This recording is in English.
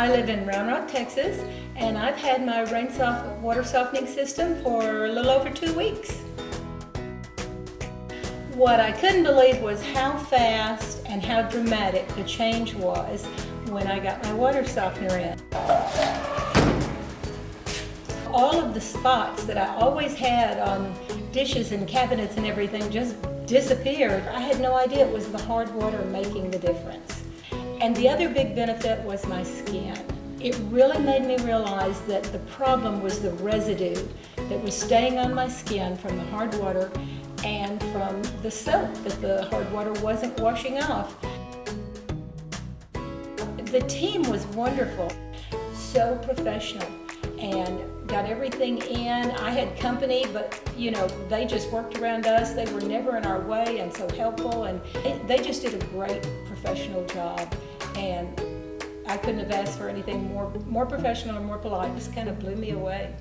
I live in Round Rock, Texas, and I've had my RainSoft water softening system for a little over 2 weeks. What I couldn't believe was how fast and how dramatic the change was when I got my water softener in. All of the spots that I always had on dishes and cabinets and everything just disappeared. I had no idea it was the hard water making the difference. And the other big benefit was my skin. It really made me realize that the problem was the residue that was staying on my skin from the hard water and from the soap that the hard water wasn't washing off. The team was wonderful, so professional, and got everything in. I had company, but they just worked around us. They were never in our way and so helpful, and they just did a great professional job. And I couldn't have asked for anything more professional or more polite. It just kind of blew me away.